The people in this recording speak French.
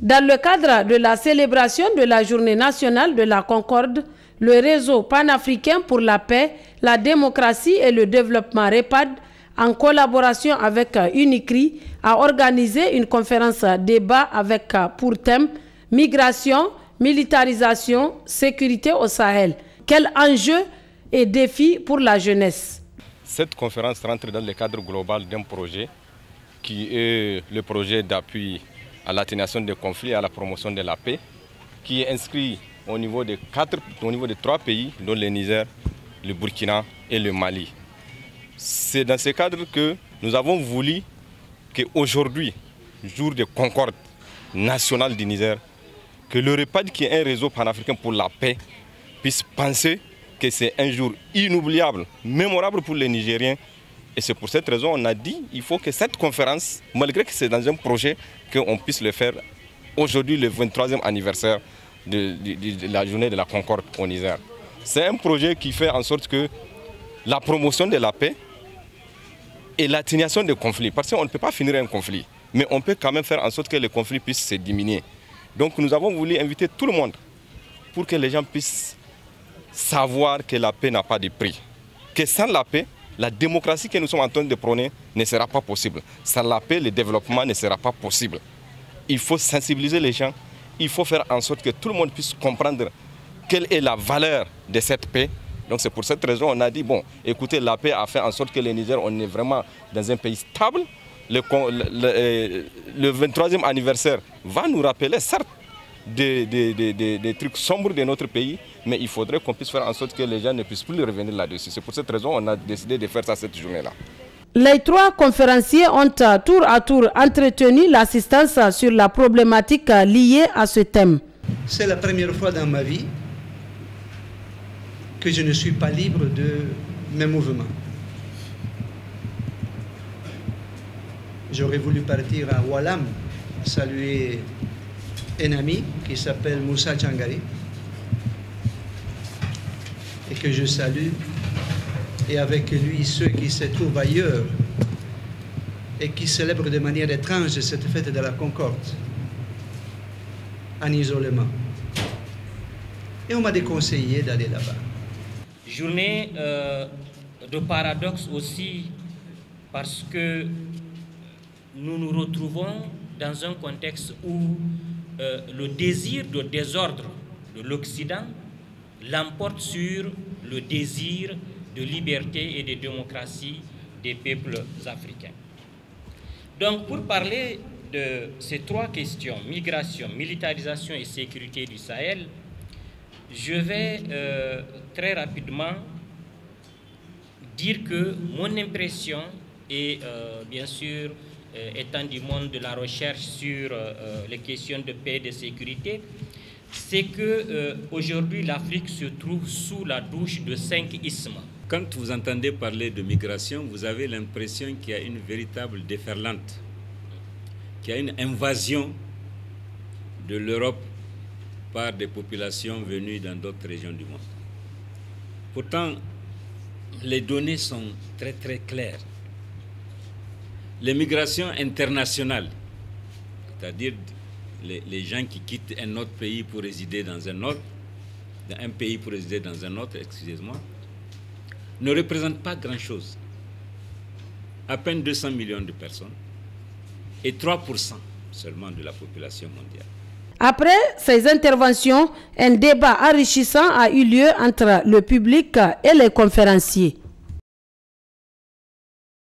Dans le cadre de la célébration de la Journée nationale de la Concorde, le réseau panafricain pour la paix, la démocratie et le développement REPAD, en collaboration avec UNICRI, a organisé une conférence débat avec pour thème « Migration, militarisation, sécurité au Sahel ». Quels enjeux et défis pour la jeunesse? Cette conférence rentre dans le cadre global d'un projet qui est le projet d'appui à l'atténuation des conflits et à la promotion de la paix, qui est inscrit au niveau de 3 pays, dont le Niger, le Burkina et le Mali. C'est dans ce cadre que nous avons voulu qu'aujourd'hui, jour de concorde nationale du Niger, que le REPAD, qui est un réseau panafricain pour la paix, puisse penser que c'est un jour inoubliable, mémorable pour les Nigériens. Et c'est pour cette raison qu'on a dit qu'il faut que cette conférence, malgré que c'est dans un projet, qu'on puisse le faire aujourd'hui, le 23e anniversaire de la journée de la Concorde au Niger. C'est un projet qui fait en sorte que la promotion de la paix et l'atténuation des conflits, parce qu'on ne peut pas finir un conflit, mais on peut quand même faire en sorte que les conflits puissent se diminuer. Donc nous avons voulu inviter tout le monde pour que les gens puissent savoir que la paix n'a pas de prix. Que sans la paix, la démocratie que nous sommes en train de prôner ne sera pas possible. Sans la paix, le développement ne sera pas possible. Il faut sensibiliser les gens, il faut faire en sorte que tout le monde puisse comprendre quelle est la valeur de cette paix. Donc c'est pour cette raison qu'on a dit, bon, écoutez, la paix a fait en sorte que le Niger, on est vraiment dans un pays stable. Le 23e anniversaire va nous rappeler, certes, des trucs sombres de notre pays, mais il faudrait qu'on puisse faire en sorte que les gens ne puissent plus revenir là-dessus. C'est pour cette raison qu'on a décidé de faire ça cette journée-là. Les 3 conférenciers ont tour à tour entretenu l'assistance sur la problématique liée à ce thème. C'est la première fois dans ma vie que je ne suis pas libre de mes mouvements. J'aurais voulu partir à Walam, saluer un ami qui s'appelle Moussa Tchangari et que je salue, et avec lui ceux qui se trouvent ailleurs et qui célèbrent de manière étrange cette fête de la Concorde en isolement. Et on m'a déconseillé d'aller là-bas. Journée de paradoxe aussi parce que nous nous retrouvons dans un contexte où le désir de désordre de l'Occident l'emporte sur le désir de liberté et de démocratie des peuples africains. Donc pour parler de ces 3 questions, migration, militarisation et sécurité du Sahel, je vais très rapidement dire que mon impression, et bien sûr étant du monde de la recherche sur les questions de paix et de sécurité, c'est qu'aujourd'hui l'Afrique se trouve sous la douche de 5 isthmes. Quand vous entendez parler de migration, vous avez l'impression qu'il y a une véritable déferlante, qu'il y a une invasion de l'Europe par des populations venues dans d'autres régions du monde. Pourtant, les données sont très très claires. Les migrations internationales, c'est-à-dire les gens qui quittent un autre pays pour résider dans un autre, un pays pour résider dans un autre, excusez-moi, ne représentent pas grand-chose. À peine 200 millions de personnes et 3% seulement de la population mondiale. Après ces interventions, un débat enrichissant a eu lieu entre le public et les conférenciers.